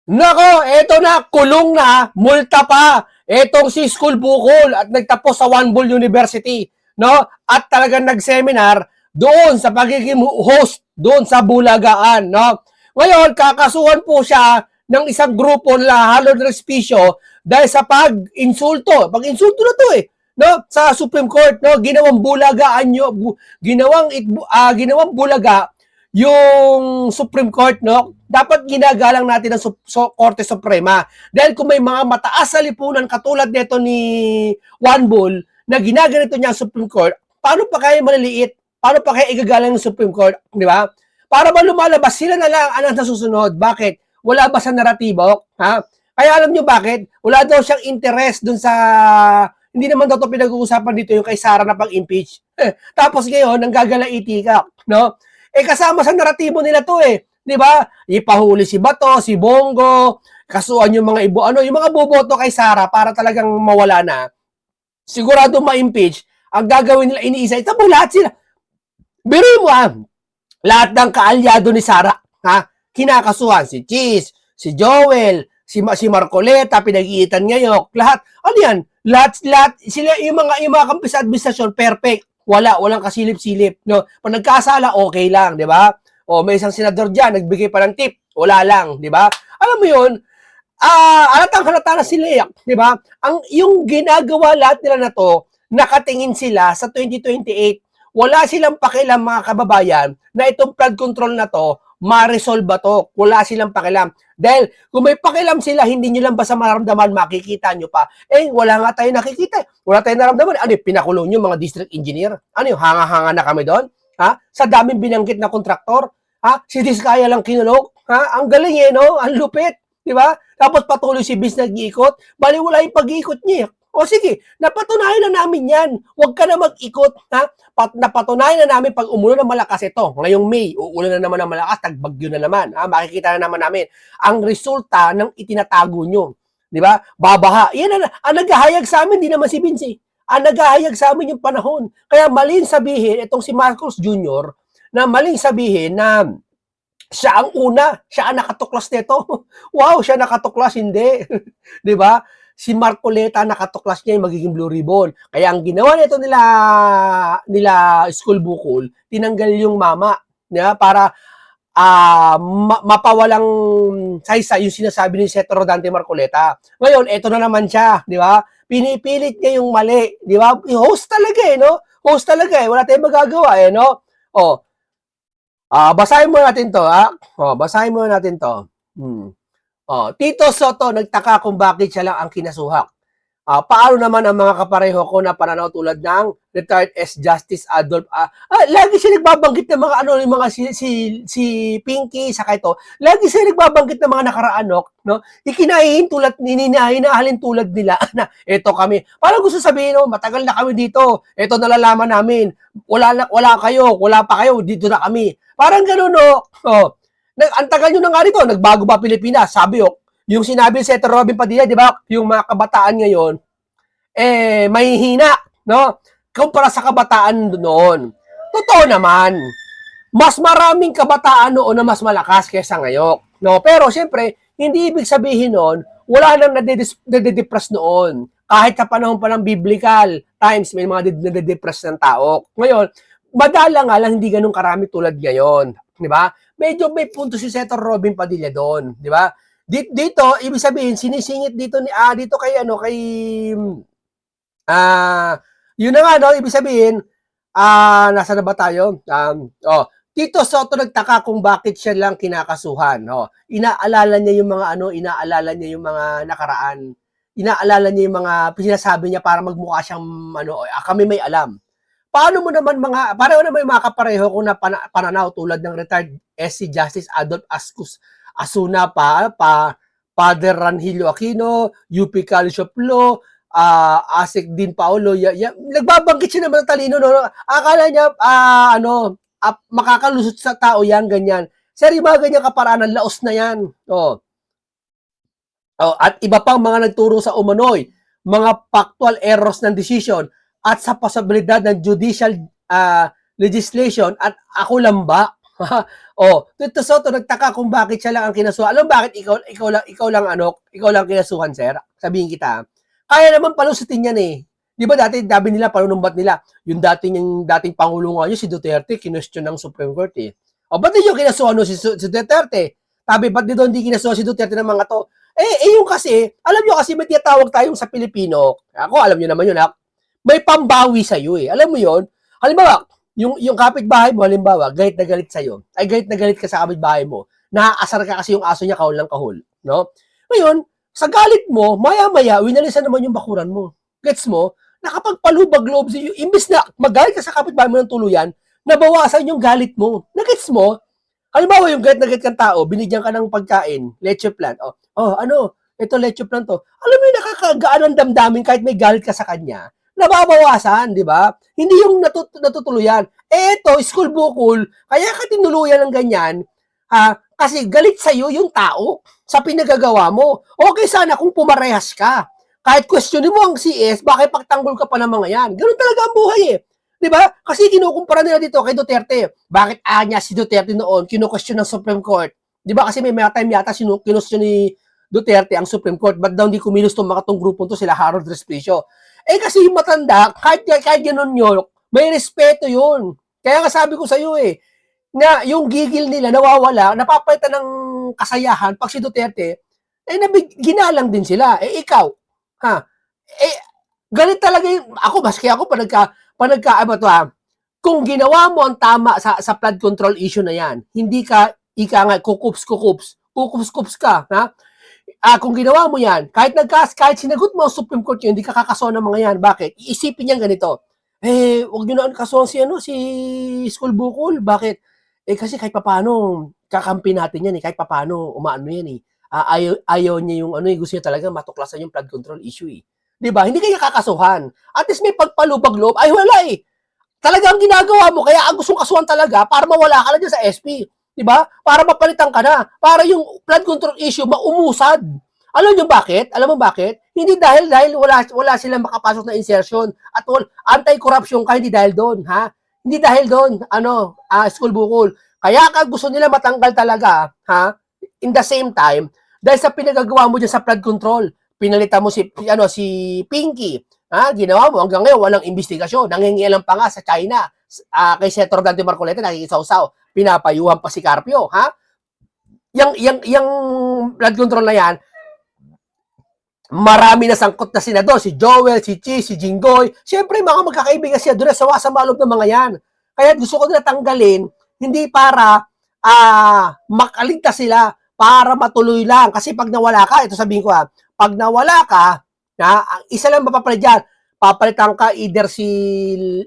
Nako, eto na, kulong na, multa pa. Etong si School Bukol at nagtapos sa One Bull University, no? At talagang nag-seminar doon sa pagiging host doon sa Bulagaan, no? Ngayon, kakasuhan po siya ng isang grupo na halong respisyo dahil sa pag-insulto. Pag-insulto na to no? Sa Supreme Court, no? Ginawang bulagaan nyo, ginawang bulaga yung Supreme Court, no? Dapat ginagalang natin ang Korte Suprema. Dahil kung may mga mataas sa lipunan katulad nito ni Juan Bull na ginaganito niya ang Supreme Court, paano pa kaya maliliit? Paano pa kaya igagalang ng Supreme Court? Di ba? Para ba lumalabas sila na lang ang nasusunod? Bakit? Wala ba sa naratibo? Ha? Kaya alam nyo bakit? Wala daw siyang interest dun sa... Hindi naman daw ito pinag-uusapan dito yung kay Sara na pag-impeach. Tapos ngayon, ang gagalaiti ka. No? Kasama sa naratibo nila to di ba? Ipahuli si Bato, si Bongo, kasuan yung mga yung mga boboto kay Sara para talagang mawala na. Sigurado ma-impeach. Ang gagawin nila iniisa, ito lahat sila. Biro mo lahat ng kaalyado ni Sara, kinakasuhan si Cheese, si Joel, si Marcoleta, pinag-iitan ngayon, lahat. Ano yan? Lahat sila yung mga kampi sa administrasyon perfect. Walang kasilip-silip, no? Pag nagkasala, okay lang, di ba? O may isang senador diyan nagbigay pa ng tip, wala lang, di ba? Alam mo 'yun, halata na sila, di ba? Yung ginagawa lahat nila na to, nakatingin sila sa 2028. Wala silang pakialam mga kababayan na itong flood control na to, ma-resolve ba to? Wala silang pakialam. Dahil kung may pakialam sila, hindi nyo lang basta maramdaman, makikita nyo pa. Wala nga tayo nakikita. Wala tayong naramdaman. Ano yung pinakulong nyo, mga district engineer? Ano yung hanga-hanga na kami doon? Sa daming binanggit na kontraktor? Si Diskaya lang kinulong? Ang galing no? Ang lupit. Di ba? Tapos patuloy si Biz nag-iikot. Bali wala yung pag-iikot niya. O sige, napatunayan na namin yan. Huwag ka na mag-ikot. Napatunayan na namin pag umulan ng malakas ito. Ngayong May, uulan na naman ng malakas, tagbagyo na naman. Makikita na naman namin ang resulta ng itinatago nyo. Di ba? Babaha. Yan ang naghahayag sa amin, di naman si Vince. Ang naghahayag sa amin yung panahon. Kaya maling sabihin, itong si Marcos Jr., na maling sabihin na siya ang una, siya ang nakatuklas nito. Wow, siya nakatuklas, hindi. Di ba? Si Marcoleta nakatuklas niya yung magiging Blue Ribbon. Kaya ang ginawa nito nila School Bukol, tinanggal yung mama, diba? Para mapawalang saysa yung sinasabi ni Senator Rodante Marcoleta. Ngayon, eto na naman siya, di ba? Pinipilit niya yung mali, di ba? Host talaga no? Host talaga wala tayong magagawa no? Basahin mo natin to, basahin mo natin to. Tito Soto nagtaka kung bakit siya lang ang kinasuhak. Paano naman ang mga kapareho ko na pananaw tulad ng retired Justice Adolf? Lagi siya nagbabanggit ng mga yung mga si Pinky saka ito. Lagi siya nagbabanggit ng mga nakaraan, no? Ikinahihin tulad hinahalin tulad nila na eto kami. Parang gusto sabihin, matagal na kami dito. Eto nalalaman namin. Wala kayo, wala pa kayo, dito na kami. Parang gano'n, ang tagal nyo na nga rito, nagbago ba Pilipinas? Sabi yung sinabi si Senator Robin Padilla, di ba? Yung mga kabataan ngayon, may hina, no? Kumpara sa kabataan noon. Totoo naman, mas maraming kabataan noon na mas malakas kaysa ngayon. No? Pero siyempre, hindi ibig sabihin noon, wala nang nade-depress noon. Kahit sa panahon pa ng biblical times, may mga nade-depress ng tao. Ngayon, madala nga lang hindi ganun karami tulad ngayon. Di ba? Medyo may punto si Senator Robin Padilla doon, di ba? Dito, ibig sabihin, sinisingit dito dito kay yun na nga, no? Ibig sabihin, nasa na ba tayo? Tito Soto nagtaka kung bakit siya lang kinakasuhan, Inaalala niya yung mga inaalala niya yung mga nakaraan. Inaalala niya yung mga sinasabi niya para magmukha siyang kami may alam. Paano naman yung mga kapareho ko na pananaw tulad ng retired SC Justice Adolf Asuna Father Ranhilio Aquino, UP College of Law, Asik Din Paolo, nagbabanggit siya naman ng talino, no? Akala niya, makakalusot sa tao yan, ganyan. Sir, yung mga ganyan kaparaanan, laos na yan. At iba pang mga nagturo sa umanoy, mga factual errors ng decision, at sa posibilidad ng judicial legislation at ako lang ba? Tito Soto, nagtaka kung bakit siya lang ang kinasuhan. Alam mo bakit ikaw lang kinasuhan, sir? Sabihin kita. Kaya naman palusutin yan eh. Di ba dati, dabi nila, panunumbat nila, yung dating pangulo nga si Duterte, kinwestiyon ng Supreme Court eh. Ba't di yung kinasuhan si Duterte? Sabi, ba't dito hindi kinasuhan si Duterte ng mga to? Yung kasi, alam nyo kasi may tinatawag tayong sa Pilipino, ako alam nyo naman yun ha, may pambawi sa'yo eh. Alam mo yun? Halimbawa, yung kapitbahay mo, halimbawa, galit na galit sa'yo, ay galit na galit ka sa kapitbahay mo, naaasar ka kasi yung aso niya kahol ng kahol, no? Ngayon, sa galit mo, maya-maya, winalisan naman yung bakuran mo. Gets mo? Nakapagpalubag loob sa'yo, imbis na magalit ka sa kapitbahay mo ng tuluyan, nabawasan yung galit mo. Nagets mo? Halimbawa, yung galit na galit kang tao, binigyan ka ng pagkain, leche plan. Ito leche plan to. Alam mo yung nakakagaan ng damdamin kahit may galit ka sa kanya nababawasan, di ba? Hindi yung natutuluyan. Ito, school bukol, kaya ka tinuluyan ng ganyan, kasi galit sa'yo yung tao sa pinagagawa mo. Okay sana kung pumarehas ka. Kahit questionin mo ang CS, bakit pagtanggol ka pa ng mga yan? Ganun talaga ang buhay eh. Di ba? Kasi kinukumpara nila dito kay Duterte. Bakit niya si Duterte noon, kinu-question ng Supreme Court? Di ba? Kasi may time yata kinustyon ni Duterte ang Supreme Court. Ba't daw hindi kumilos itong mga tong grupong to sila Harold Resplicio? Kasi yung matanda, kahit ganun yun, may respeto yun. Kaya nga sabi ko sa iyo na yung gigil nila nawawala, napapalitan ng kasayahan pag si Duterte, ginalang din sila. Ikaw, galit talaga yung, maski ako, kung ginawa mo ang tama sa flood control issue na yan, hindi ka, kukups ka, ha? Kung ginawa mo yan, kahit sinagot mo ang Supreme Court yun, hindi ka kakasoan ng mga yan. Bakit? Iisipin niyan ganito. Huwag nyo na kasuhan si School Bukol. Bakit? Kasi kahit papaano, kakampi natin yan kahit papaano, umaano yan ayaw niya yung gusto niya talaga matuklasan yung flood control issue Diba? Hindi kaya kakasuhan. At least may pagpalubag-loob. Wala Talagang ginagawa mo, kaya ang gustong kasuhan talaga para mawala ka na dyan sa SP. Diba? Para mapalitan ka na. Para yung flood control issue maumusad. Alam mo bakit? Hindi dahil wala silang makapasok na insertion at anti-corruption ka, hindi dahil doon, ha? Hindi dahil doon, School Bukol. Kaya gusto nila matanggal talaga, ha? In the same time, dahil sa pinagagawa mo dyan sa flood control, pinalitan mo si Pinky, ginawa mo hanggang ngayon walang investigasyon, nangingialam pa nga sa China, kay Senator Dante Marcoleta nakikisaw-saw, pinapayuhan pa si Carpio, ha? Yang flood control na yan, marami na sangkot na senador, si Joel, si Chi, si Jinggoy, siyempre mga magkakaibigan siya doon sa maloob ng mga yan. Kaya gusto ko na tanggalin, hindi para makaligtas sila, para matuloy lang. Kasi pag nawala ka, ito sabihin ko pag nawala ka, ang isa lang mapapalit dyan, papalitan ka either si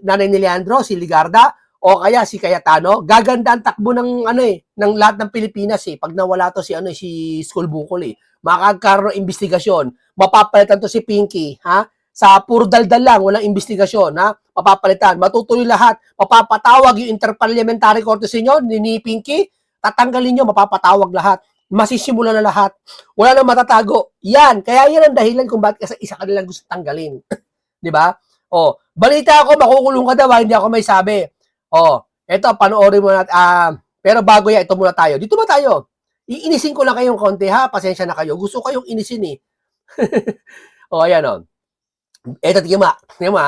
Nanay ni Leandro, si Ligarda, o kaya si Cayetano. Gaganda ang takbo ng ng lahat ng Pilipinas pag nawala to si School Bukol makakaroon ng investigasyon. Mapapalitan to si Pinky, ha? Sa puro daldal lang, walang investigasyon, ha? Mapapalitan. Matutuloy lahat. Mapapatawag yung interparliamentary court ninyo, ni Pinky, tatanggalin nyo, mapapatawag lahat. Masisimula na lahat. Wala nang matatago. Yan. Kaya yan ang dahilan kung bakit kasi isa ka nilang gusto tanggalin. Di ba? Balita ako, makukulong ka daw, hindi ako may sabi. Eto, panoorin mo natin. Pero bago yan, ito muna tayo. Dito ba tayo? Iinisin ko lang kayong konti, ha? Pasensya na kayo. Gusto kayong inisin ayan Eto, tingnan mo,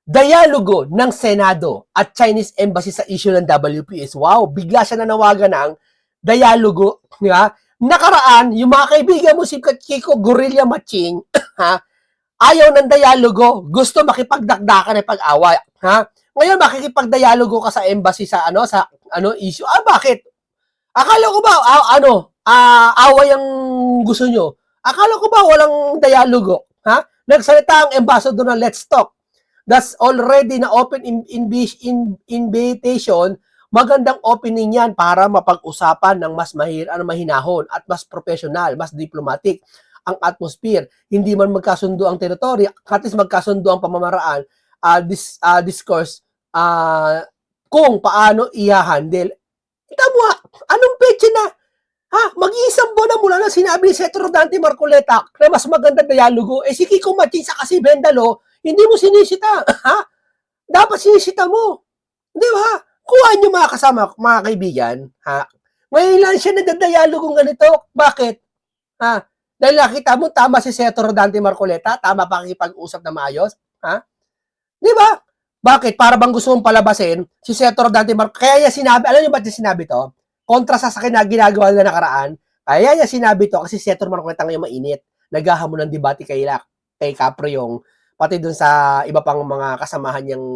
Dialogo ng Senado at Chinese Embassy sa issue ng WPS. Wow, bigla siya nanawagan ng dialogo, di ba? Nakaraan, yung mga kaibigan mo si Kiko Guerrilla Matching, ha? Ayaw ng dialogo, gusto makipagdakdakan ng pag-away, ha? Ngayon makikipagdialogo ka sa embassy sa issue. Bakit? Akala ko ba away ang gusto nyo? Akala ko ba walang dialogo, ha? Nagsalita ang ambassador na let's talk. That's already na open invitation. Magandang opening yan para mapag-usapan ng mas mahinahon at mas professional, mas diplomatic ang atmosphere. Hindi man magkasundo ang teritoryo, at least magkasundo ang pamamaraan, discourse, kung paano i-handle. Tamo, anong peche na? Mag-iisang buwan na mula na sinabi ni Senator Dante Marcoleta na mas maganda dialogo. Si Kiko Matching sa kasi Bendalo, hindi mo sinisita. Dapat sinisita mo. Di ba? Kuha niyo mga kasama, mga kaibigan, ha? Ngayon lang siya nagdadialogong ganito. Bakit? Ha? Dahil nakita mo, tama si Senator Dante Marcoleta, tama pa pakikipag-usap na maayos, ha? Di ba? Bakit? Para bang gusto mong palabasin si Senator Dante Marcoleta? Kaya niya sinabi, alam niyo ba't niya sinabi to? Kontra sa ginagawa nila nakaraan, kaya niya sinabi to kasi si Senator Marcoleta ngayon mainit. Naghahamon ng debate kay Capro yung pati dun sa iba pang mga kasamahan niyang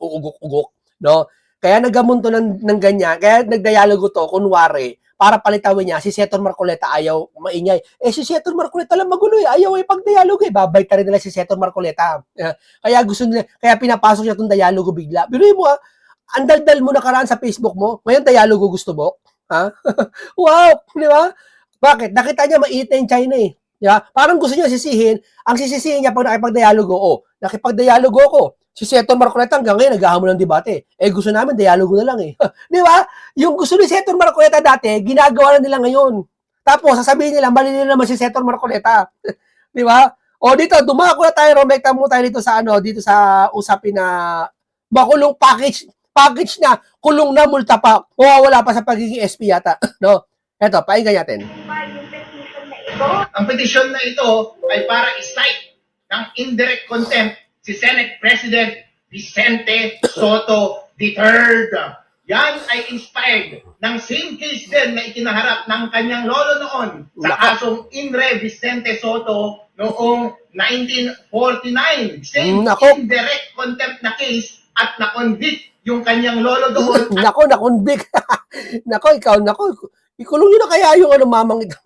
uugok-ugok, no? Kaya nagamunto ng ganyan, kaya nagdialogo to, kunwari, para palitawin niya, si Senator Marcoleta ayaw maingay. Si Senator Marcoleta lang magulo ayaw pag-dialogo babay ta rin nila si Senator Marcoleta. Kaya gusto nila, kaya pinapasok niya itong dialogo bigla. Pero mo ang daldal mo nakaraan sa Facebook mo, ngayon dialogo gusto mo? Ha? Wow, di ba? Bakit? Nakita niya mainit na yung China eh. Di ba? Parang gusto niya sisihin, ang sisisihin niya pag nakipag-dialogo, nakipag-dialogo ako. Si Senator Marcoleta hanggang ngayon naghahamon ng debate. Gusto namin dialogo na lang eh. Di ba? Yung gusto ni Senator Marcoleta dati, ginagawa na nila ngayon. Tapos sasabihin nila, mali nila naman si Senator Marcoleta. Di ba? O dito, dumako na tayo, romekta mo tayo dito sa usapin na makulong package na, kulong na, multa pa, wala pa sa pagiging SP yata. No? Eto, painggan natin. Ang petisyon na ito ay para i-cite ng indirect contempt si Senate President Vicente Soto III. Yan ay inspired ng same case din na ikinaharap ng kanyang lolo noon sa kasong Inre Vicente Soto noong 1949. Same indirect contempt na case at na-convict yung kanyang lolo doon. Na-convict. Ikulong nyo na kaya yung mamang ito.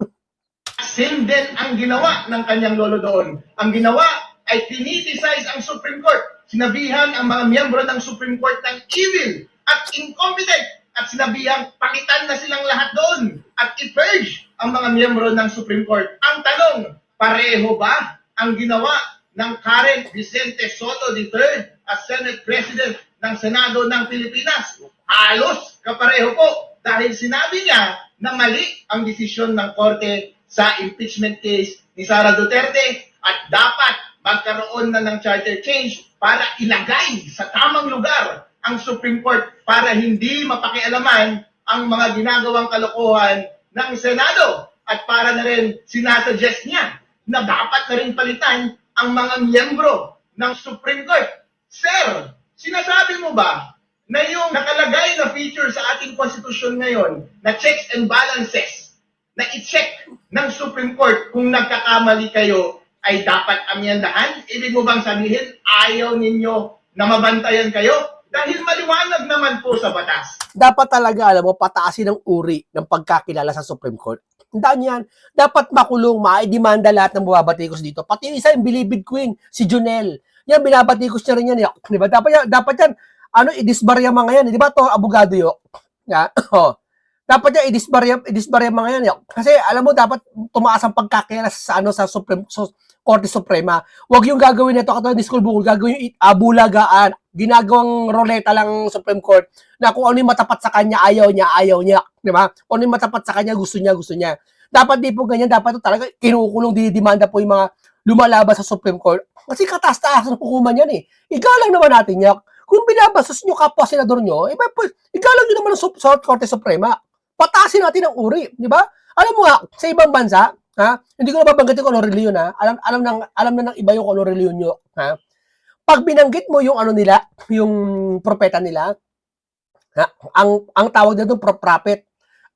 Same din ang ginawa ng kanyang lolo doon. Ang ginawa ay tiniticize ang Supreme Court. Sinabihan ang mga miyembro ng Supreme Court ng evil at incompetent at sinabihang pakitan na silang lahat doon at i-purge ang mga miyembro ng Supreme Court. Ang tanong, pareho ba ang ginawa ng current Vicente Soto III as Senate President ng Senado ng Pilipinas? Halos kapareho po dahil sinabi niya na mali ang desisyon ng Korte sa impeachment case ni Sara Duterte at dapat magkaroon na ng charter change para ilagay sa tamang lugar ang Supreme Court para hindi mapakialaman ang mga ginagawang kalokohan ng Senado at para na rin sinasuggest niya na dapat na rin palitan ang mga miyembro ng Supreme Court. Sir, sinasabi mo ba na yung nakalagay na feature sa ating konstitusyon ngayon na checks and balances na i-check ng Supreme Court kung nagkakamali kayo ay dapat amyandahan? Ibig mo bang sabihin ayaw ninyo na mabantayan kayo? Dahil maliwanag naman po sa batas. Dapat talaga, alam mo, pataasin ang uri ng pagkakilala sa Supreme Court. Tandaan yan, dapat makulong, maidemanda lahat ng bumabatikos dito. Pati isa yung Bilibid Queen, si Junel. Yan, binabatikos niya rin yan. Diba? Dapat yan, i-disbarya mga yan. Diba to, abogado yun? Yeah. Dapat yan, i-disbarya mga yan. Kasi, alam mo, dapat tumaas ang pagkakilala sa Korte Suprema. Huwag yung gagawin nito katulad ni School Bukol, gagawin yung bulagaan, ginagawang roleta lang Supreme Court na kung ano yung matapat sa kanya, ayaw niya, di ba? Kung ano yung matapat sa kanya, gusto niya. Dapat di po ganyan, dapat ito talaga kinukulong, dinidemanda po yung mga lumalabas sa Supreme Court. Kasi kataas-taas ng hukuman yan eh. Igalang naman natin yan. Kung binabastos nyo kapwa senador nyo, igalang nyo naman sa Korte Suprema. Pataasin natin ang uri, di ba? Alam mo nga, sa ibang bansa, hindi ko na babanggitin kung ano reliyon, alam na ng iba yung kung ano reliyon nyo, pag binanggit mo yung ano nila, yung propeta nila, ang tawag na doon prophet.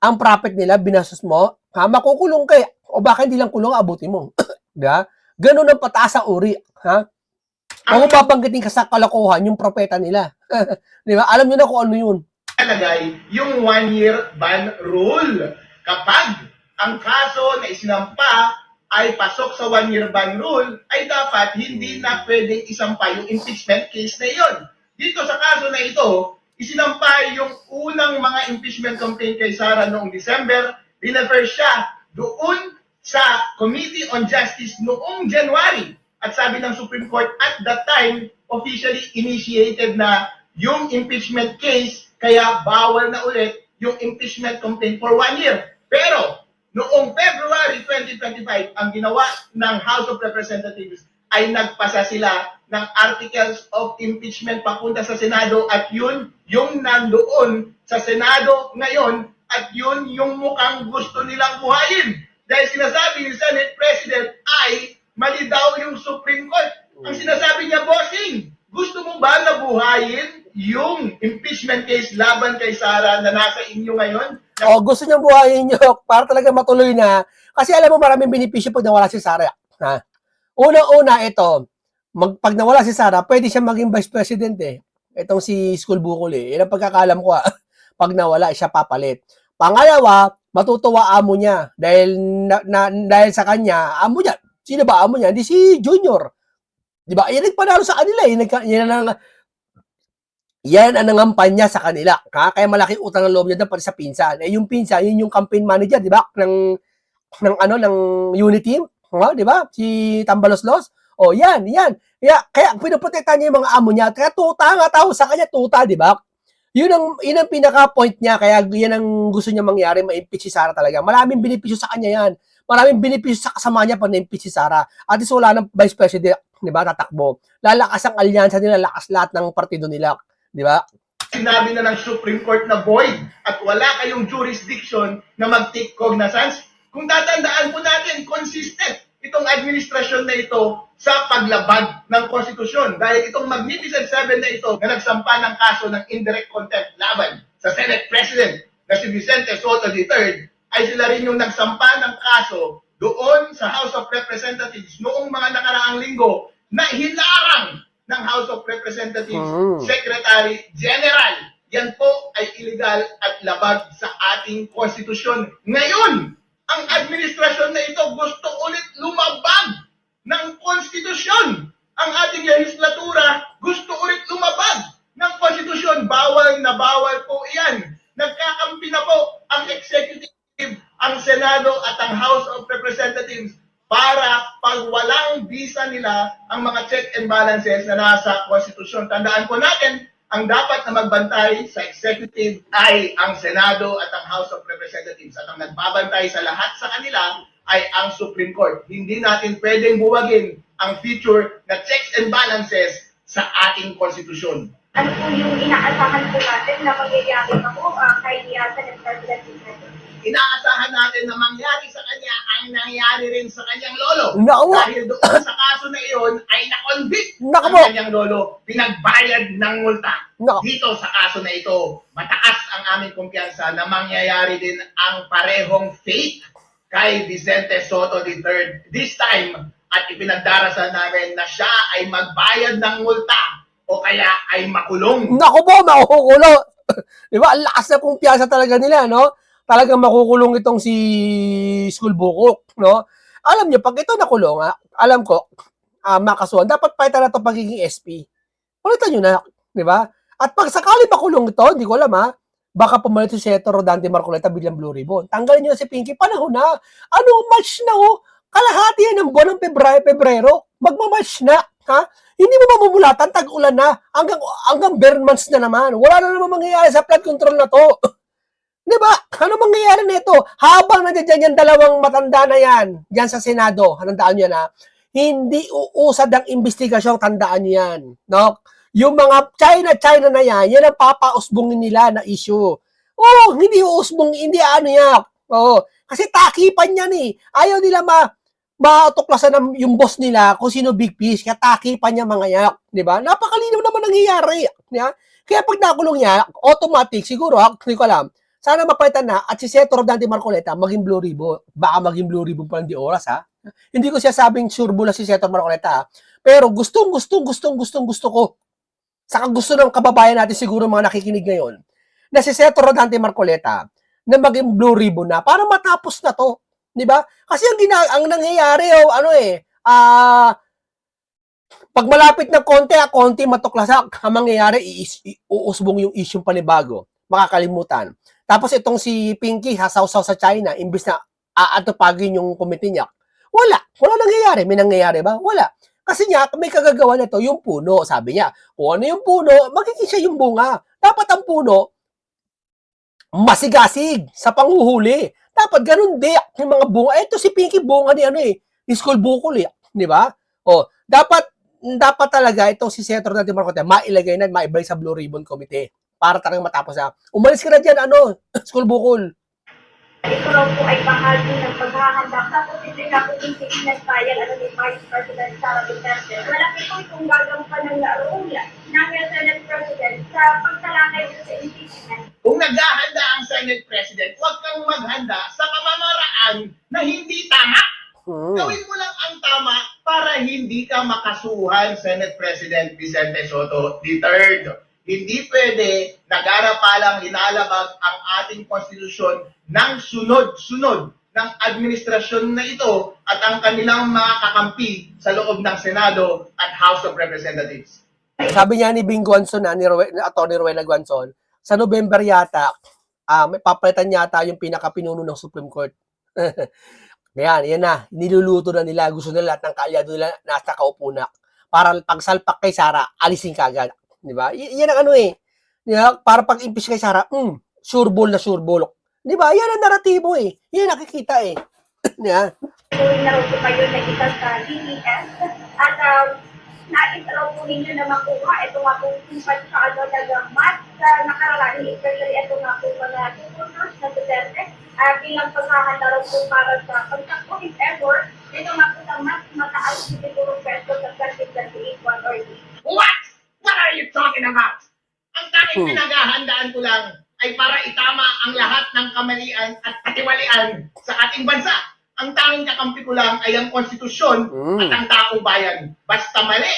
Ang prophet nila binastos mo, makukulong kay o baka hindi lang kulong abutin mo. Diba? Ganun ang pataas sa uri, Kung babanggitin ka sa kalokohan yung propeta nila. Di ba? Alam niyo na kung ano yun. Talagay yung 1-year ban rule. Kapag ang kaso na isinampa ay pasok sa 1-year ban rule, ay dapat hindi na pwedeng isampa yung impeachment case na iyon. Dito sa kaso na ito, isinampa yung unang mga impeachment complaint kay Sara noong December, refer siya doon sa Committee on Justice noong January. At sabi ng Supreme Court at that time, officially initiated na yung impeachment case, kaya bawal na ulit yung impeachment complaint for 1 year. Pero noong February 2025, ang ginawa ng House of Representatives ay nagpasa sila ng articles of impeachment papunta sa Senado at yun yung nandoon sa Senado ngayon at yun yung mukhang gusto nilang buhayin. Dahil sinasabi ni Senate President ay mali daw yung Supreme Court. Ang sinasabi niya, bossing, gusto mo ba na buhayin yung impeachment case laban kay Sara na nasa inyo ngayon? O, gusto niyang buhayin nyo para talaga matuloy na. Kasi alam mo, maraming benepisyo pag nawala si Sara. Ha? Una-una, ito, pag nawala si Sara, pwede siya maging vice president eh. Itong si School Bukol eh. Yan ang pagkakalam ko pag nawala, siya papalit. Pangalawa, matutuwa amo niya. Dahil, dahil sa kanya, amo niya. Sino ba amo niya? Hindi si Junior. Di ba? Yan nagpanalo sa kanila eh. Yan ang nangampanya sa kanila. Kaya malaki utang ng loob niya pati sa pinsan. Eh yung pinsan, yun yung campaign manager, di ba? Ng unit team, di ba? Si Tambaloslos. Oh, yan. Kaya pinoprotektahan niya yung mga amo niya. Kaya tuta nga tao sa kanya, tuta, di ba? Yun ang pinaka-point niya. Kaya yan ang gusto niya mangyari, ma-impeach si Sara talaga. Maraming benepisyo sa kanya yan. Maraming benepisyo sa kasama niya pag na-impeach si Sara. At least wala ng vice president, di ba, tatakbo. Lalakas ang alyansa nila, lakas lahat ng partido nila. Di ba? Sinabi na ng Supreme Court na void at wala kayong jurisdiction na mag-take cognizance. Kung tatandaan po natin, consistent itong administrasyon na ito sa paglabag ng konstitusyon. Dahil itong Magnificent Seven na ito na nagsampa ng kaso ng indirect contempt laban sa Senate President na si Vicente Soto III ay sila rin yung nagsampa ng kaso doon sa House of Representatives noong mga nakaraang linggo na hilarang ng House of Representatives Secretary General. Yan po ay illegal at labag sa ating konstitusyon. Ngayon, ang administrasyon na ito gusto ulit lumabag ng konstitusyon. Ang ating legislatura gusto ulit lumabag ng konstitusyon. Bawal na bawal po iyan. Nagkakampi na po ang executive, ang Senado at ang House of Representatives para pag walang visa nila ang mga check and balances na nasa konstitusyon. Tandaan po natin, ang dapat na magbantay sa executive ay ang Senado at ang House of Representatives. At ang nagbabantay sa lahat sa kanila ay ang Supreme Court. Hindi natin pwedeng buwagin ang future na checks and balances sa ating konstitusyon. Ano po yung inaasahan po natin na mangyayari na po kay Senate President Vicente? Inaasahan natin na mangyari sa kanya ang nangyari rin sa kanyang lolo. Naku! Dahil doon sa kaso na iyon ay na-convict Naku ang po! kanyang lolo. Pinagbayad ng multa. Naku! Dito sa kaso na ito, mataas ang aming kumpiyansa na mangyayari din ang parehong fate kay Vicente Soto III. This time, at ipinagdarasan namin na siya ay magbayad ng multa o kaya ay makulong. Naku po, makukulo. Di ba? Ang lakas na kumpiyansa talaga nila, no? Talagang makukulong itong si School Bukol, no? Alam niyo, pag ito nakulong, alam ko, makasuhan, dapat palitan na ito pagiging SP. Palitan nyo na, di ba? At pag sakali makulong ito, hindi ko alam, baka pumalit si Senator Rodante Marcoleta bilang Blue Ribbon. Tanggalin nyo na si Pinky, panahon na. Anong match na, kalahati yan ng buwan ng Pebrero. Magmamatch na, ha? Hindi mo mamumulatan, tag-ulan na. Hanggang bare months na naman. Wala na naman mangyayari sa flood control na to. Di ba? Ano mangyayari nito? Habang nandiyan yung dalawang matanda na yan, dyan sa Senado, tandaan nyo na, hindi uusad ang investigasyon, tandaan nyo yan. No? Yung mga China na yan, yan ang papausbungin nila na issue. Oh, hindi uusbong, hindi ano yan. Oh, kasi takipan yan eh. Ayaw nila matuklasan yung boss nila kung sino big fish, kaya takipan niya mga yak. Di ba? Napakalinaw naman nangyayari. Yeah? Kaya pag nakulong niya, automatic, siguro, hindi ko alam, sana mapalitan na at si Senator Rodante Marcoleta maging Blue Ribbon. Baka maging Blue Ribbon pa lang di oras, Hindi ko siya sabing sure bula si Senator Marcoleta, Pero gusto ko. Saka gusto ng kababayan natin siguro mga nakikinig ngayon na si Senator Rodante Marcoleta na maging Blue Ribbon na para matapos na to. Di ba? Kasi ang nangyayari, pag malapit na konti matuklasan, ang mangyayari, uusbong yung issue panibago. Makakalimutan. Tapos itong si Pinky, hasaw-saw sa China, imbis na aatupagin yung committee niya. Wala nangyayari. May nangyayari ba? Wala. Kasi niya, may kagagawa na to, yung puno. Sabi niya, kung ano yung puno, magiging siya yung bunga. Dapat ang puno, masigasig sa panghuhuli. Dapat ganun di yung mga bunga. Ito si Pinky bunga ni ni School Bukol, di ba? dapat talaga itong si Senator natin Marcote mailagay na, maibalik sa Blue Ribbon Committee para talagang matapos na. Umalis ka na dyan, school bukol. Ito raw po ay bahagi ng paghahanda. Tapos ito nga po yung sinasayang ni Vice President Sara Duterte. Malaki po itong gagampan ng role ng Senate President sa pagtalakay sa impeachment. Kung naghahanda ang Senate President, huwag kang maghanda sa pamamaraan na hindi tama. Gawin mo lang ang tama para hindi ka makasuhan, Senate President Vicente Soto III. Hindi pwede nagarapalang linalabag ang ating konstitusyon ng sunod-sunod ng administrasyon na ito at ang kanilang mga kakampi sa loob ng Senado at House of Representatives. Sabi niya ni Bing Guanzon, ni Atty. Rowena Guanzon, sa November yata, may papalitan yata yung pinakapinuno ng Supreme Court. Yan na, niluluto na nila, gusto nila lahat ng kaalyado nila nasa kaupo na. Para pagsalpak kay Sara, alisin kagad. Di ba? Yan ang para pag impeach kay Sara, sure ball na sure ball. Di ba? Yan ang naratibo Yan nakikita Yan. Gawin na raw po kayo na isa sa DDS at nais raw po ninyo na makuha ito nga po sipat sa nagamat sa nakararaan, especially ito nga po mga supporters na Duterte bilang paghahanda raw po para sa pagtakbo if ever ito nga po sa mas mataas na siguro peso sa 2028 or What? What are you talking about? Ang tanging pinaghahandaan ko lang ay para itama ang lahat ng kamalian at katiwalian sa ating bansa. Ang tanging kakampi ko lang ay ang konstitusyon at ang taong bayan. Basta mali,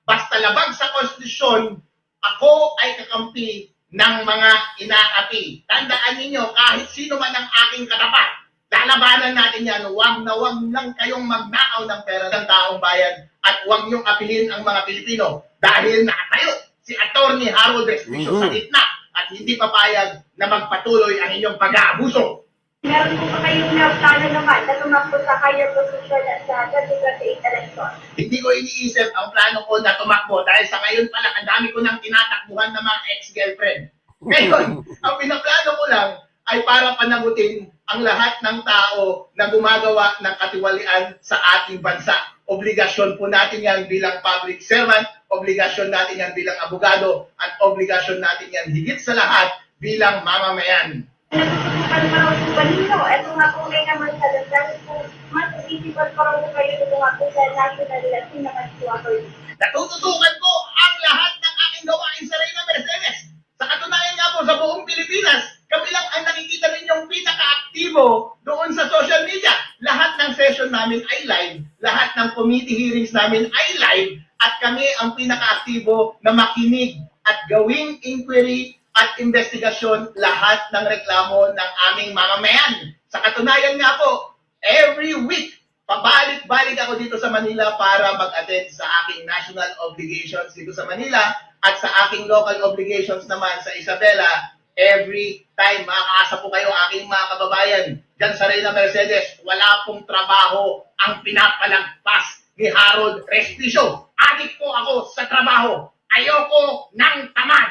basta labag sa konstitusyon, ako ay kakampi ng mga inaapi. Tandaan ninyo, kahit sino man ang aking katapat, lalabanan natin yan. Huwag na huwag lang kayong magnakaw ng pera ng taong bayan at huwag niyong apilin ang mga Pilipino dahil nakatayo si Atty. Harold Respicio sa gitna at hindi papayag na magpatuloy ang inyong pag-aabuso. Meron po ba kayong plano naman na tumakbo sa higher position sa 2028 election? Hindi ko iniisip ang plano ko na tumakbo dahil sa ngayon pa lang ang dami ko nang tinatakbuhan ng mga ex-girlfriend. Ngayon, ang pinaplano ko lang ay para panagutin ang lahat ng tao na gumagawa ng katiwalian sa ating bansa. Obligasyon po natin yan bilang public servant, obligasyon natin yan bilang abogado, at obligasyon natin yan higit sa lahat bilang mamamayan. Natutukan pa raw po ba ninyo? Ito nga po may naman sa dahil po mas isipan pa raw po kayo ito nga po sa national election naman po ako. Natututukan ko ang lahat ng aking gawain sa Reyna Mercedes. Sa katunayan nga po sa buong Pilipinas, kami lang ang nakikita ninyong pinaka-aktibo doon sa social media. Lahat ng session namin ay live, lahat ng committee hearings namin ay live, at kami ang pinaka-aktibo na makinig at gawing inquiry at investigasyon lahat ng reklamo ng aming mamamayan. Sa katunayan nga po, every week, pabalik-balik ako dito sa Manila para mag-attend sa aking national obligations dito sa Manila at sa aking local obligations naman sa Isabela. Every time, makakaasa po kayo aking mga kababayan dyan sa Reyna Mercedes, wala pong trabaho ang pinapalagpas ni Harold Respicio. Adik po ako sa trabaho. Ayoko ng tamad.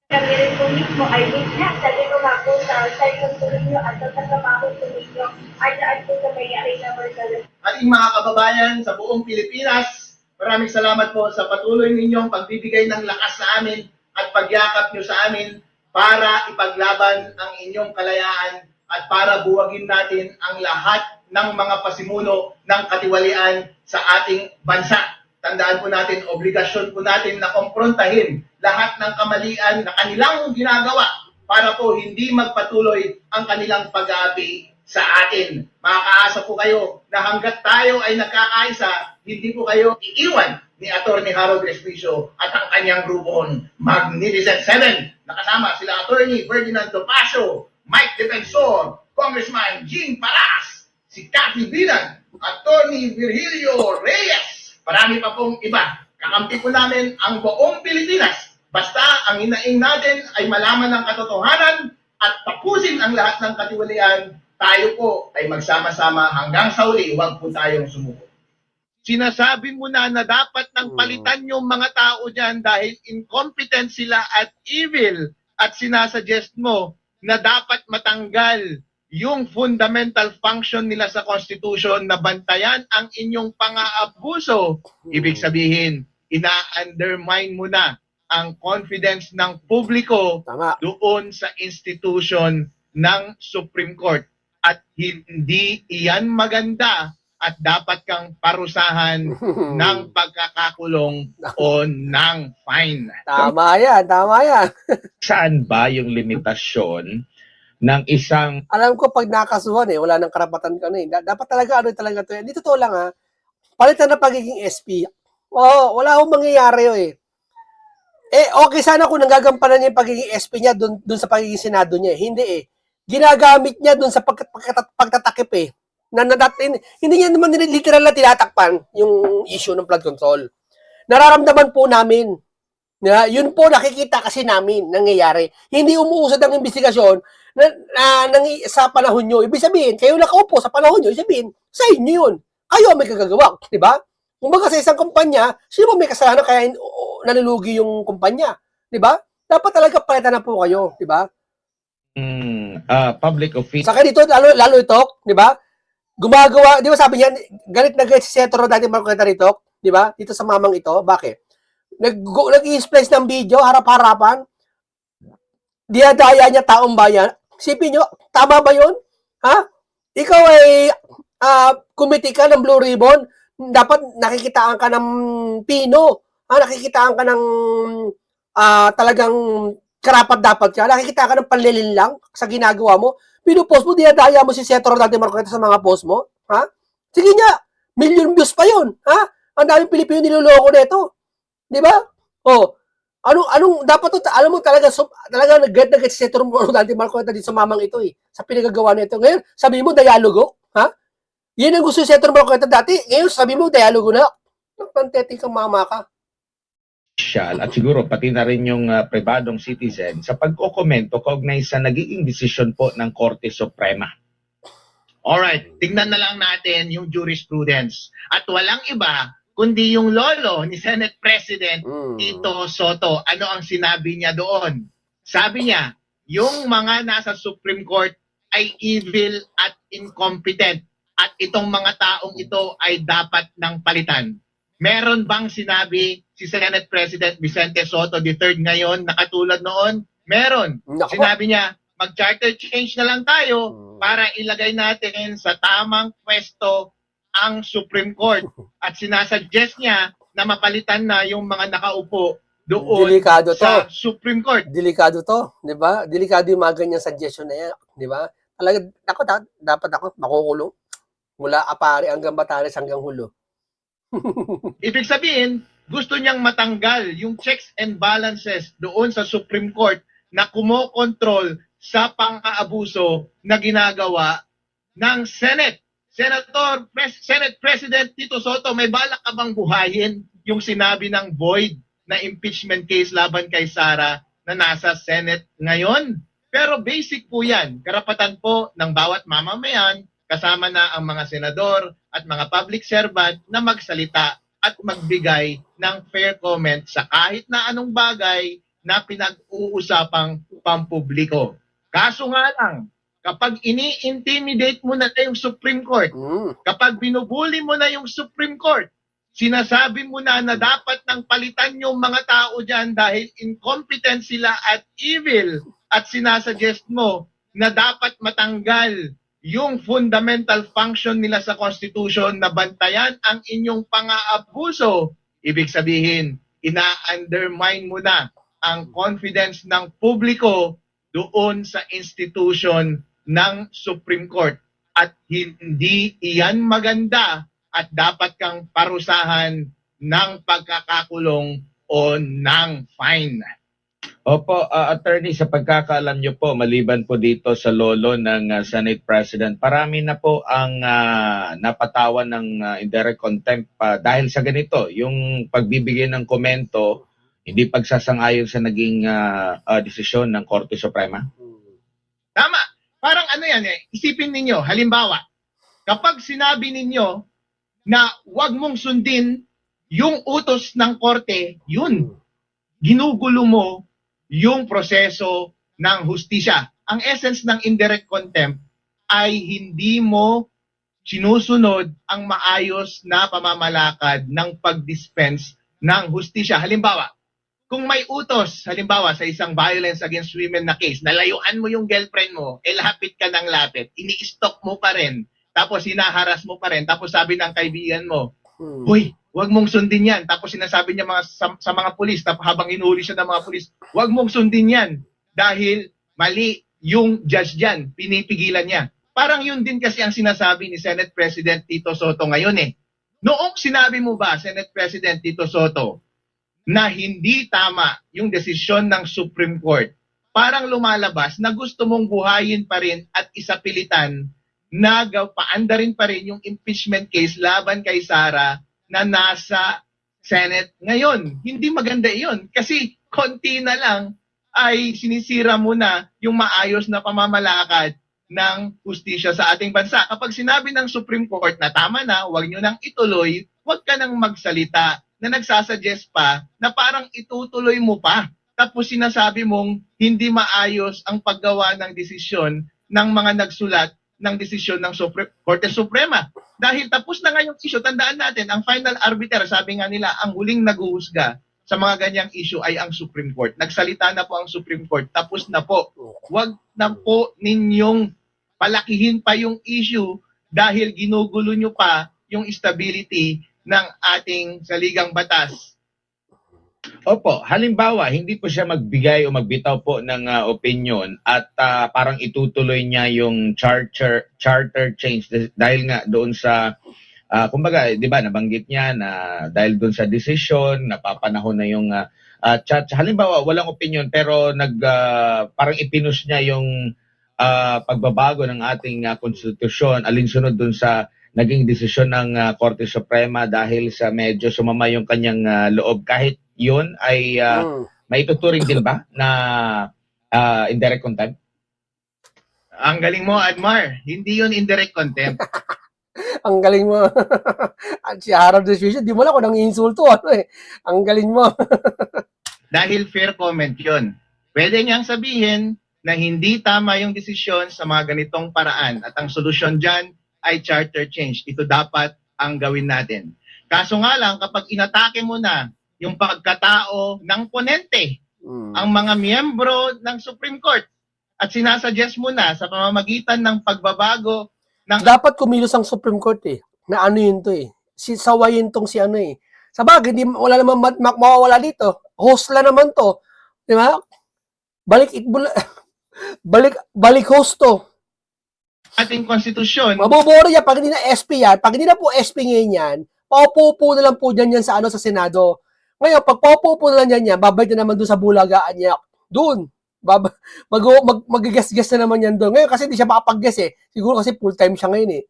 Kami rin po mismo ay witness sa dito nga po sa session po ninyo at sa trabaho po ninyo ay daan po sa may Arena Mercedes. Ating mga kababayan sa buong Pilipinas, maraming salamat po sa patuloy ninyong pagbibigay ng lakas sa amin at pagyakap nyo sa amin para ipaglaban ang inyong kalayaan at para buwagin natin ang lahat ng mga pasimuno ng katiwalian sa ating bansa. Tandaan po natin, obligasyon po natin na komprontahin lahat ng kamalian na kanilang ginagawa para po hindi magpatuloy ang kanilang pag-aapi sa atin. Makakaasa po kayo na hanggat tayo ay nagkakaisa, hindi po kayo iiwan ni Atty. Harold Respicio at ang kanyang grupon Magnificent Seven. Nakasama sila Atty. Ferdinand Topacio, Mike Defensor, Congressman Jean Paras, si Cathy Binan, Atty. Virgilio Reyes. Marami pa pong iba. Kakampi po namin ang buong Pilipinas. Basta ang hinaing natin ay malaman ng katotohanan at tapusin ang lahat ng katiwalian, tayo po ay magsama-sama hanggang sa uli. Huwag po tayong sumuko. Sinasabi mo na dapat nang palitan yung mga tao dyan dahil incompetent sila at evil, at sinasuggest mo na dapat matanggal yung fundamental function nila sa Constitution na bantayan ang inyong pang-aabuso, ibig sabihin, ina-undermine mo na ang confidence ng publiko Tama. doon sa institution ng Supreme Court. At hindi iyan maganda at dapat kang parusahan ng pagkakakulong o ng fine. Tama yan, tama yan. Saan ba yung limitasyon ng isang Alam ko pag nakasuhan wala nang karapatan ka na Dapat talaga, ano talaga to. Hindi totoo lang palitan na pagiging SP. Oo, wala akong mangyayari okay sana kung nagagampanan niya yung pagiging SP niya dun sa pagiging Senado niya. Hindi Ginagamit niya dun sa pagtatakip hindi niya naman literal na tinatakpan yung issue ng flood control. Nararamdaman po namin. Yun po nakikita kasi namin nangyayari. Hindi umuusad ang investigasyon sa panahon nyo. Ibig sabihin, kayo nakaupo sa panahon nyo, ibig sabihin, sa inyo yun. Kayo may kagagawa, di ba? Kung baga sa isang kumpanya, sino ba may kasalanan kaya nalulugi yung kumpanya? Di ba? Dapat talaga palitan na po kayo, di ba? public official Saka dito, lalo ito, di ba? Gumagawa, di ba sabi niya, galit na galit si Senator dati Marcoleta rito, di ba? Dito sa mamang ito, bakit? Nag-i-splice ng video, harap-harapan, dinadaya niya taong bayan. Sipin nyo, tama ba yun? Ha? Ikaw ay committee ka ng Blue Ribbon, dapat nakikitaan ka ng pino, nakikitaan ka ng talagang karapat dapat ka, nakikita ka ng panlilin lang sa ginagawa mo, pinupost mo, dinadaya mo si Senator dati Marcoleta sa mga post mo, ha? Sige nga, million views pa yun, ha? Ang daming Pilipino niloloko nito. Di ba? Anong dapat to, alam mo talaga nag-get si Senator dati Marcoleta dito sa mamang ito sa pinagagawa nito. Ngayon, sabi mo dialogo, ha? Yan ang gusto si Senator Marcoleta dati, ngayon sabi mo dialogo na. Nagpanteting kang mama ka. at siguro pati na rin yung pribadong citizen sa pagkokomento kaugnay sa nagiging desisyon po ng Korte Suprema. Alright, tingnan na lang natin yung jurisprudence. At walang iba kundi yung lolo ni Senate President Tito Soto. Ano ang sinabi niya doon? Sabi niya, yung mga nasa Supreme Court ay evil at incompetent. At itong mga taong ito ay dapat ng palitan. Meron bang sinabi si Senate President Vicente Soto III ngayon na katulad noon? Meron. Naku. Sinabi niya, mag-charter change na lang tayo para ilagay natin sa tamang pwesto ang Supreme Court. At sinasuggest niya na mapalitan na yung mga nakaupo doon Delikado sa to. Supreme Court. Delikado to, di ba? Delikado yung mga ganyang suggestion na yan, di ba? Talaga, dapat ako makukulong. Mula Apare hanggang Batanes hanggang Hulo. Ibig sabihin, gusto niyang matanggal yung checks and balances doon sa Supreme Court na kumokontrol sa pang-aabuso na ginagawa ng Senate. Senate President Tito Soto, may balak ka bang buhayin yung sinabi ng void na impeachment case laban kay Sara na nasa Senate ngayon? Pero basic po yan. Karapatan po ng bawat mamamayan, kasama na ang mga senador at mga public servant na magsalita at magbigay ng fair comment sa kahit na anong bagay na pinag-uusapang pampubliko. Kaso nga lang, kapag ini-intimidate mo na yung Supreme Court, kapag binubuli mo na yung Supreme Court, sinasabi mo na dapat nang palitan yung mga tao dyan dahil incompetent sila at evil, at sinasuggest mo na dapat matanggal yung fundamental function nila sa Constitution na bantayan ang inyong pang-aabuso, ibig sabihin, ina-undermine mo na ang confidence ng publiko doon sa institution ng Supreme Court. At hindi iyan maganda at dapat kang parusahan ng pagkakakulong o ng fine. Opo, attorney, sa pagkakaalam nyo po, maliban po dito sa lolo ng Senate President, parami na po ang napatawan ng indirect contempt dahil sa ganito, yung pagbibigay ng komento, hindi pagsasang-ayon sa naging desisyon ng Korte Suprema. Tama. Parang ano yan isipin ninyo, halimbawa, kapag sinabi ninyo na wag mong sundin yung utos ng korte, yun, ginugulo mo yung proseso ng hustisya. Ang essence ng indirect contempt ay hindi mo sinusunod ang maayos na pamamalakad ng pag-dispense ng hustisya. Halimbawa, kung may utos, halimbawa sa isang violence against women na case, nalayuan mo yung girlfriend mo, lapit ka ng lapit, ini-stalk mo pa rin, tapos hinaharas mo pa rin, tapos sabi ng kaibigan mo, "Hoy, wag mong sundin yan." Tapos sinasabi niya sa mga pulis, habang inuhuli siya ng mga pulis, "Wag mong sundin yan dahil mali yung judge dyan, pinipigilan niya." Parang yun din kasi ang sinasabi ni Senate President Tito Soto ngayon eh. Noong sinabi mo ba, Senate President Tito Soto, na hindi tama yung desisyon ng Supreme Court, parang lumalabas na gusto mong buhayin pa rin at isapilitan na paandarin pa rin yung impeachment case laban kay Sara na nasa Senate ngayon. Hindi maganda iyon kasi konti na lang ay sinisira mo na yung maayos na pamamalakad ng hustisya sa ating bansa. Kapag sinabi ng Supreme Court na tama na, huwag nyo nang ituloy, huwag ka nang magsalita na nagsasuggest pa na parang itutuloy mo pa. Tapos sinasabi mong hindi maayos ang paggawa ng desisyon ng mga nagsulat ng desisyon ng Korte Suprema. Dahil tapos na nga yung issue, tandaan natin, ang final arbiter, sabi nga nila, ang huling naghuhusga sa mga ganyang issue ay ang Supreme Court. Nagsalita na po ang Supreme Court, tapos na po. Huwag na po ninyong palakihin pa yung issue dahil ginugulo nyo pa yung stability ng ating saligang batas. Opo, halimbawa, hindi po siya magbigay o magbitaw po ng opinion at parang itutuloy niya yung charter change dahil nga doon sa kumbaga, 'di ba, nabanggit niya na dahil doon sa decision, napapanahon na yung chat. Halimbawa, walang opinion pero parang ipinus niya yung pagbabago ng ating konstitusyon alinsunod doon sa naging desisyon ng Korte Suprema dahil sa medyo sumama yung kanyang loob. Kahit yun ay maituturing din ba na indirect contempt? Ang galing mo, Admar. Hindi yun indirect contempt. Ang galing mo. At si Harap Decision, di mo lang kung nang insulto. Ang galing mo. Dahil fair comment yun. Pwede niyang sabihin na hindi tama yung desisyon sa mga ganitong paraan at ang solusyon dyan ay charter change. Ito dapat ang gawin natin. Kaso nga lang, kapag inatake mo na yung pagkatao ng ponente, ang mga miyembro ng Supreme Court, at sinasuggest mo na sa pamamagitan ng pagbabago ng... Dapat kumilos ang Supreme Court eh. Na ano yun to eh. Sawayin tong si ano eh. Sa bagay, wala naman mawawala dito. Host lang naman to. Di ba? Balik host to. ating konstitusyon. Maboboro yan pag hindi na SP yan. Pag hindi na po SP ngayon yan, paupo na lang po dyan yan sa Senado. Ngayon, pag paupo na lang yan, babalik na naman doon sa bulagaan niya. Doon. Mag-guess na naman yan doon. Ngayon, kasi hindi siya makapag-guess eh. Siguro kasi full-time siya ngayon eh.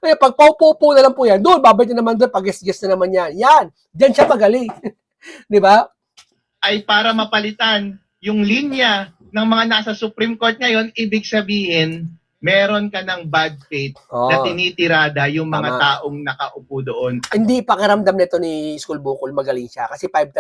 Ngayon, pag paupo na lang po yan, doon, babalik na naman doon, pag-guess na naman yan. Yan. Diyan siya magaling. Di ba? Ay para mapalitan yung linya ng mga nasa Supreme Court ngayon, ibig sabihin, meron ka ng bad faith na tinitirada yung mga taong nakaupo doon. Hindi pakiramdam nito ni School Bukol magaling siya kasi five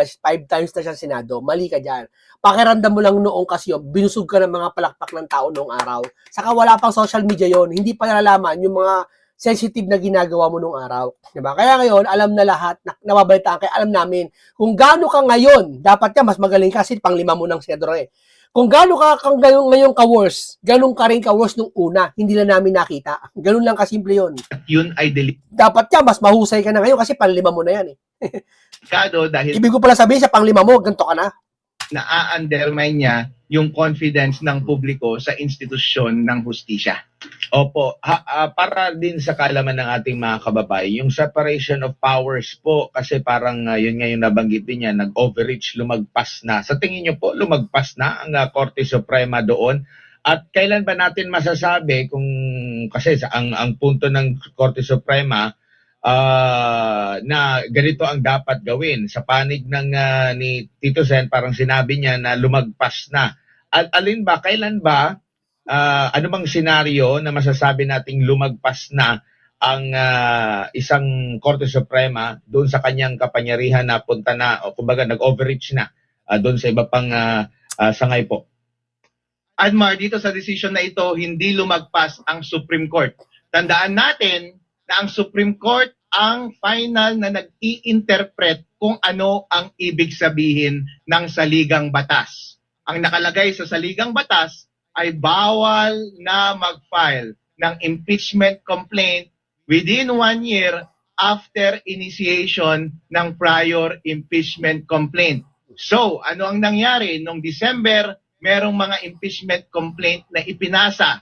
times na siya sa Senado. Mali ka dyan. Pakiramdam mo lang noong kasi binusog ka ng mga palakpak ng tao noong araw. Saka wala pang social media yon, hindi pa nalalaman yung mga sensitive na ginagawa mo noong araw. Diba? Kaya ngayon, alam na lahat, nababalitaan kaya alam namin kung gaano ka ngayon, dapat ka mas magaling kasi pang-5 mo ng senador eh. Kung gaano ka ngayon ka-worse, ganun ka rin ka-worse nung una, hindi na namin nakita. Ganun lang kasimple yun. At yun ay Dapat ka, mas mahusay ka na ngayon kasi pang-5 mo na yan eh. delikado dahil Ibig ko pala sabihin sa pang-5 mo, ganito ka na. na-undermine niya yung confidence ng publiko sa institusyon ng hustisya. Opo, para din sa kaalaman ng ating mga kababayan, yung separation of powers po, kasi parang yun nga yung nabanggit din niya, nag-overreach, lumagpas na. Sa tingin niyo po, lumagpas na ang Korte Suprema doon? At kailan ba natin masasabi kung, kasi ang punto ng Korte Suprema, na ganito ang dapat gawin. Sa panig ng ni Tito Sen, parang sinabi niya na lumagpas na. Alin ba, kailan ba, ano bang senaryo na masasabi nating lumagpas na ang isang Korte Suprema doon sa kanyang kapangyarihan na punta na, o kumbaga nag-overreach na doon sa iba pang sangay po? Admar, dito sa decision na ito, hindi lumagpas ang Supreme Court. Tandaan natin na ang Supreme Court ang final na nag-i-interpret kung ano ang ibig sabihin ng saligang batas. Ang nakalagay sa saligang batas ay bawal na mag-file ng impeachment complaint within 1 year after initiation ng prior impeachment complaint. So, ano ang nangyari? Noong December, merong mga impeachment complaint na ipinasa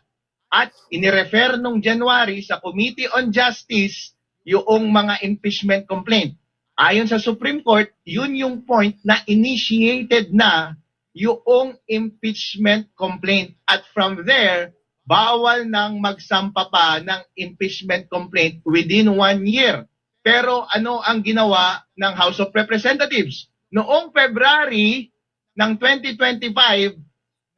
at inirefer nung January sa Committee on Justice yung mga impeachment complaint. Ayon sa Supreme Court, yun yung point na initiated na yung impeachment complaint. At from there, bawal nang magsampa pa ng impeachment complaint within 1 year. Pero ano ang ginawa ng House of Representatives? Noong February ng 2025,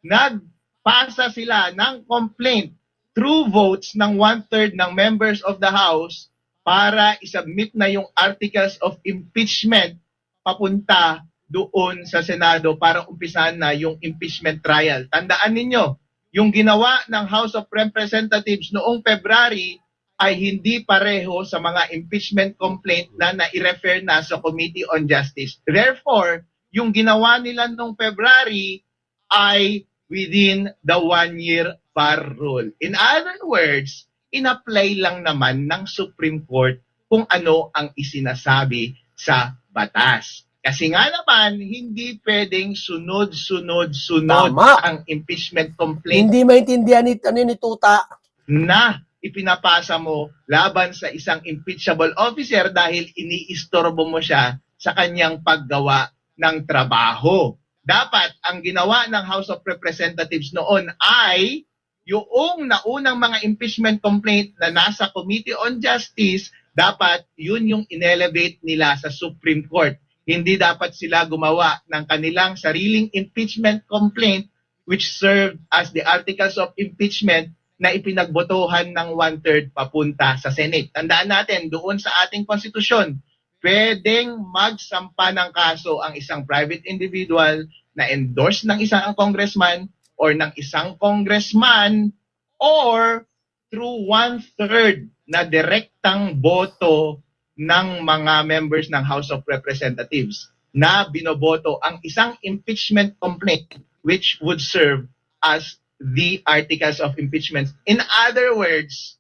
nagpasa sila ng complaint through votes ng 1/3 ng members of the House para isubmit na yung articles of impeachment papunta doon sa Senado para umpisahan na yung impeachment trial. Tandaan ninyo, yung ginawa ng House of Representatives noong February ay hindi pareho sa mga impeachment complaint na nai-refer na sa Committee on Justice. Therefore, yung ginawa nila noong February ay within the 1-year bar rule. In other words, in-apply lang naman ng Supreme Court kung ano ang isinasabi sa batas. Kasi nga naman, hindi pwedeng sunod-sunod Tama. ang impeachment complaint Hindi maintindihan ni Tuta. na ipinapasa mo laban sa isang impeachable officer dahil iniistorbo mo siya sa kanyang paggawa ng trabaho. Dapat ang ginawa ng House of Representatives noon ay yung naunang mga impeachment complaint na nasa Committee on Justice, dapat yun yung inelevate nila sa Supreme Court. Hindi dapat sila gumawa ng kanilang sariling impeachment complaint which served as the articles of impeachment na ipinagbotohan ng 1/3 papunta sa Senate. Tandaan natin, doon sa ating konstitusyon, pwedeng magsampa ng kaso ang isang private individual na endorse ng isang congressman or ng isang congressman or through 1/3 na direktang boto ng mga members ng House of Representatives na binoboto ang isang impeachment complaint which would serve as the articles of impeachment. In other words,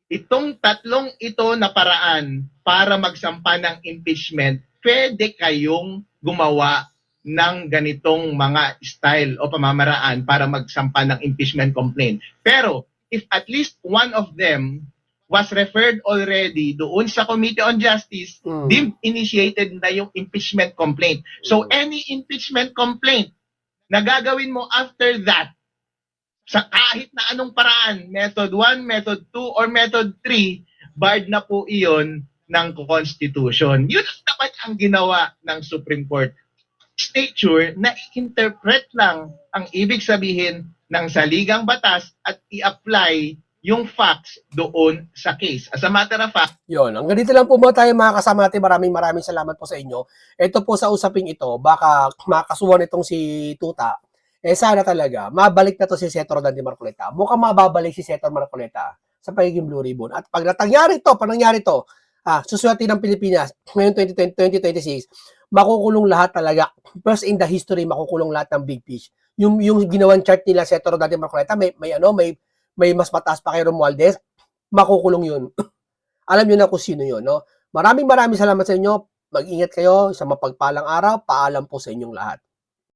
itong tatlong ito na paraan para magsampa ng impeachment, pwede kayong gumawa ng ganitong mga style o pamamaraan para magsampa ng impeachment complaint. Pero if at least one of them was referred already doon sa Committee on Justice, deemed initiated na yung impeachment complaint. So any impeachment complaint na gagawin mo after that, sa kahit na anong paraan, method 1, method 2, or method 3, barred na po iyon ng Constitution. Yun naman ang ginawa ng Supreme Court. Stature na i-interpret lang ang ibig sabihin ng saligang batas at i-apply yung facts doon sa case. As a matter of fact, Yon, ang ganito lang po muna tayo mga kasama natin. Maraming salamat po sa inyo. Ito po sa usaping ito, baka makasuhan itong si Tuta. Sana talaga, mabalik na to si Senator Dante Marcoleta. Mukhang mababalik si Senator Marcoleta sa pagiging Blue Ribbon. At pag nangyari to, susuwatin ng Pilipinas ngayon 2026, makukulong lahat talaga. First in the history, makukulong lahat ng big fish. Yung ginawang chart nila Senator Dante Marcoleta, may mas mataas pa kay Romualdez, makukulong yun. Alam niyo na kung sino yun, no? Maraming salamat sa inyo. Mag-ingat kayo sa mapagpalang araw. Paalam po sa inyong lahat.